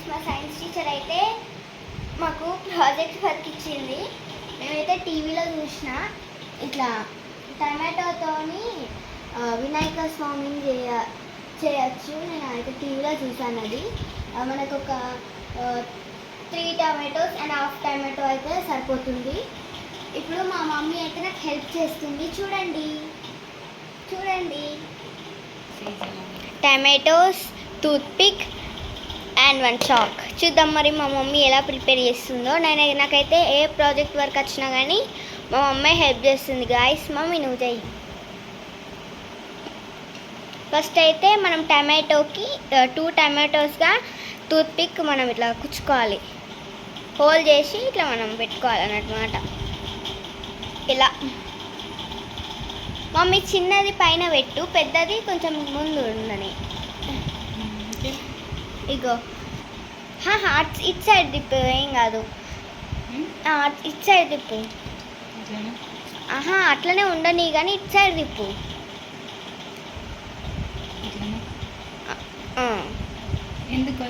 Friends, మా science teacher అయితే మాకు ప్రాజెక్ట్ వర్క్ ఇచ్చింది. మేమైతే టీవీలో చూసిన ఇట్లా టమాటోతోని వినాయక స్వామిని చేయొచ్చు. నేను అయితే టీవీలో చూసాను. అది మనకు ఒక 3 టమాటోస్ అండ్ హాఫ్ టమాటో అయితే సరిపోతుంది. ఇప్పుడు మా మమ్మీ అయితే నాకు హెల్ప్ చేస్తుంది. చూడండి టమాటోస్, టూత్పిక్ అండ్ 1 చాక్. చూద్దాం మరి మా మమ్మీ ఎలా ప్రిపేర్ చేస్తుందో. నాకైతే ఏ ప్రాజెక్ట్ వర్క్ వచ్చినా కానీ మా మమ్మీ హెల్ప్ చేస్తుంది. గాయస్, మమ్మీ నువ్వు చెయ్యి. ఫస్ట్ అయితే మనం టమాటోకి 2 టమాటోస్గా టూత్పిక్ మనం ఇట్లా కుచ్చుకోవాలి. హోల్ చేసి ఇట్లా మనం పెట్టుకోవాలి అన్నమాట. ఇలా మమ్మీ చిన్నది పైన పెట్టు, పెద్దది కొంచెం ముందు ఉండని. ఇగో ఇటు సైడ్ తిప్పు, ఏం కాదు. ఇటు సైడ్ తిప్పు. అట్లనే ఉండని కానీ ఇటు సైడ్ తిప్పు. ఎందుకు?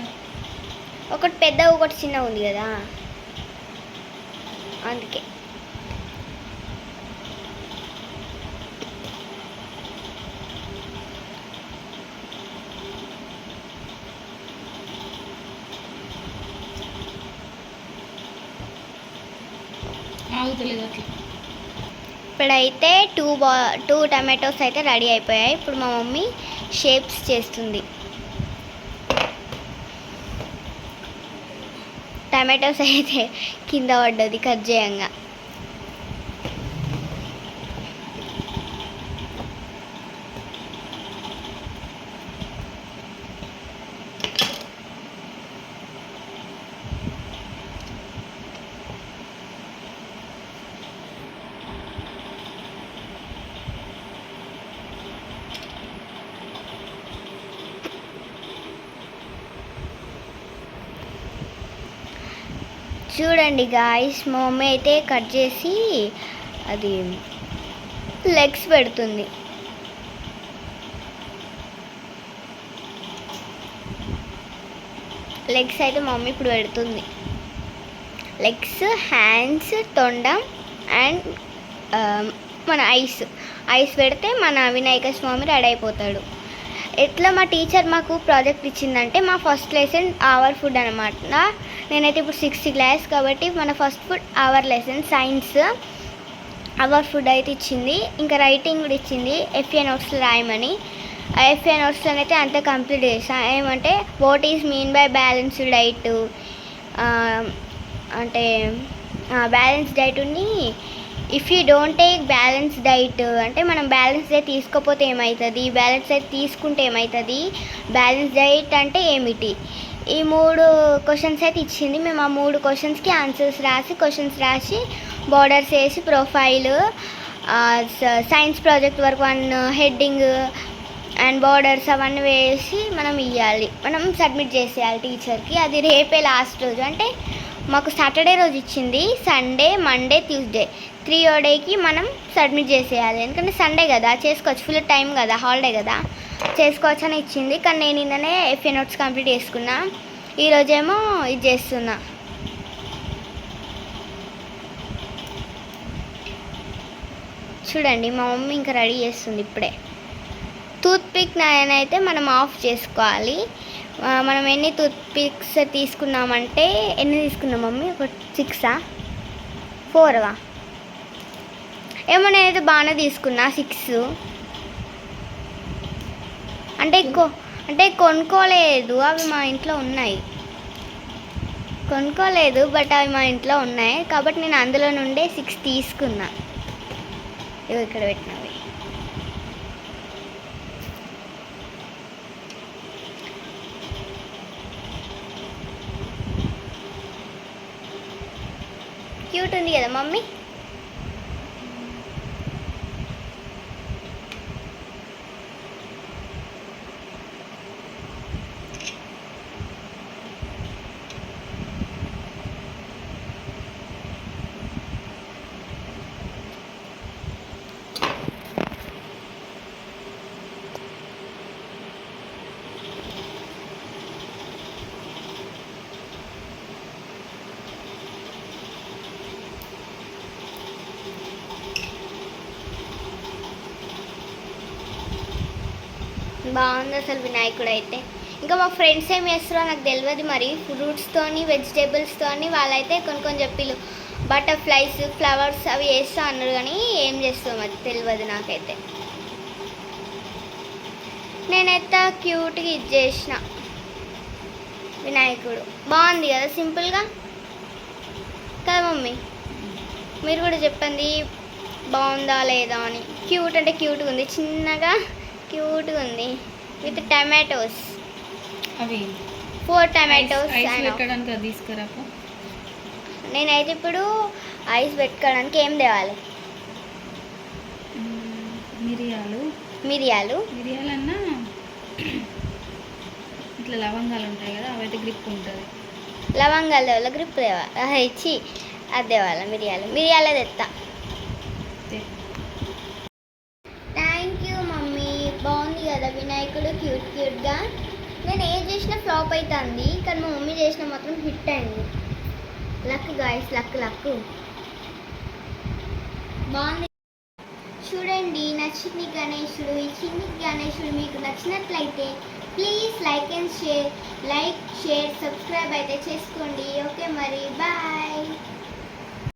ఒకటి పెద్ద ఒకటి చిన్న ఉంది కదా, అందుకే. ఇప్పుడైతే 2 టమాటోస్ అయితే రెడీ అయిపోయాయి. ఇప్పుడు మా మమ్మీ షేప్స్ చేస్తుంది. టమాటోస్ అయితే కింద పడ్డది కట్ చేయంగా. చూడండి గాయ్స్, మా మమ్మీ అయితే కట్ చేసి అది లెగ్స్ పెడుతుంది. లెగ్స్ అయితే మా మమ్మీ ఇప్పుడు పెడుతుంది. లెగ్స్, హ్యాండ్స్, తొండం అండ్ మన ఐస్ పెడితే మన వినాయక స్వామి రెడీ అయిపోతాడు. ఎట్లా మా టీచర్ మాకు ప్రాజెక్ట్ ఇచ్చిందంటే, మా ఫస్ట్ లెసన్ అవర్ ఫుడ్ అనమాట. నేనైతే ఇప్పుడు 6th క్లాస్ కాబట్టి మన first food our lesson science our food అయితే ఇచ్చింది. ఇంకా రైటింగ్ కూడా ఇచ్చింది, ఎఫ్ఏ నోట్స్లో రాయమని. ఆ ఎఫ్ఏ నోట్స్లో అయితే అంతా కంప్లీట్ చేసాను. ఏమంటే what is mean by balanced diet అంటే బ్యాలెన్స్ డైట్ ఉన్ని if you don't take balance diet అంటే మనం బ్యాలెన్స్ డైట్ తీసుకోకపోతే ఏమవుతుంది, బ్యాలెన్స్ డైట్ తీసుకుంటే ఏమవుతుంది, బ్యాలెన్స్ డైట్ అంటే ఏమిటి, ఈ 3 క్వశ్చన్స్ అయితే ఇచ్చింది. మేము ఆ 3 క్వశ్చన్స్కి క్వశ్చన్స్ రాసి బార్డర్స్ వేసి profile, science project work 1 heading and borders అవన్నీ వేసి మనం ఇవ్వాలి. మనం సబ్మిట్ చేసేయాలి టీచర్కి. అది రేపే లాస్ట్ రోజు. అంటే మాకు సాటర్డే రోజు ఇచ్చింది. సండే, మండే, ట్యూస్డే 3 డేకి మనం సబ్మిట్ చేసేయాలి. ఎందుకంటే సండే కదా, చేసుకోవచ్చు, ఫుల్ టైం కదా, హాలిడే కదా, చేసుకోవచ్చు అని ఇచ్చింది. కానీ నేను నిన్ననే ఎఫ్ఏ నోట్స్ కంప్లీట్ చేసుకున్నా. ఈరోజేమో ఇది చేస్తున్నా. చూడండి మా మమ్మీ ఇంకా రెడీ చేస్తుంది ఇప్పుడే. టూత్పిక్ అయితే మనం ఆఫ్ చేసుకోవాలి. మనం ఎన్ని టూత్పిక్స్ తీసుకున్నామంటే, ఎన్ని తీసుకున్నాం మమ్మీ? ఒక 6 4 ఏమో, నేనైతే బాగానే తీసుకున్నా 6. అంటే కొనుక్కోలేదు, అవి మా ఇంట్లో ఉన్నాయి. కొనుక్కోలేదు, బట్ అవి మా ఇంట్లో ఉన్నాయి కాబట్టి నేను అందులో నుండే 6 తీసుకున్నా. ఇవి ఇక్కడ పెట్టినవి. క్యూట్ ఉంది కదా మమ్మీ? బాగుంది అసలు వినాయకుడు అయితే. ఇంకా మా ఫ్రెండ్స్ ఏం చేస్తారో నాకు తెలియదు మరి, ఫ్రూట్స్తోని వెజిటేబుల్స్తోని వాళ్ళైతే కొన్ని చెప్పిళ్ళు బటర్ఫ్లైస్ ఫ్లవర్స్ అవి వేస్తా అన్నారు, కానీ ఏం చేస్తాం అది తెలియదు నాకైతే. నేనైతే క్యూట్గా ఇది చేసిన వినాయకుడు బాగుంది కదా, సింపుల్గా కదా మమ్మీ? మీరు కూడా చెప్పండి బాగుందా లేదా అని. క్యూట్ అంటే క్యూట్గా ఉంది, చిన్నగా క్యూట్గా ఉంది విత్ టమాటోస్, అవి 4 టమాటోస్. ఐస్ పెట్టడానికి అది తీసుకురాకు. నేనైతే ఇప్పుడు ఐస్ పెట్టుకోవడానికి ఏం తేవాలి? మిరియాలు మిరియాలన్నా ఇట్లా లవంగాలు ఉంటాయి కదా, అవైతే గ్రిప్ ఉంటుంది. లవంగాల వల్ల గ్రిప్ తేవాలి, ఇచ్చి అది తేవాలి. మిరియాల తెస్తా. Thank you mummy. బాగుంది కదా వినాయకుడు క్యూట్గా. నేను ఏం చేసినా ఫ్లాప్ అవుతుంది, కానీ మా మమ్మీ చేసిన మాత్రం హిట్ అయింది. లక్ గాయస్, లక్ బాగుంది. చూడండి నచ్చింది గణేశుడు. ఈ చిన్ని గణేశుడు మీకు నచ్చినట్లయితే ప్లీజ్ లైక్ షేర్ సబ్స్క్రైబ్ అయితే చేసుకోండి. ఓకే మరి బాయ్.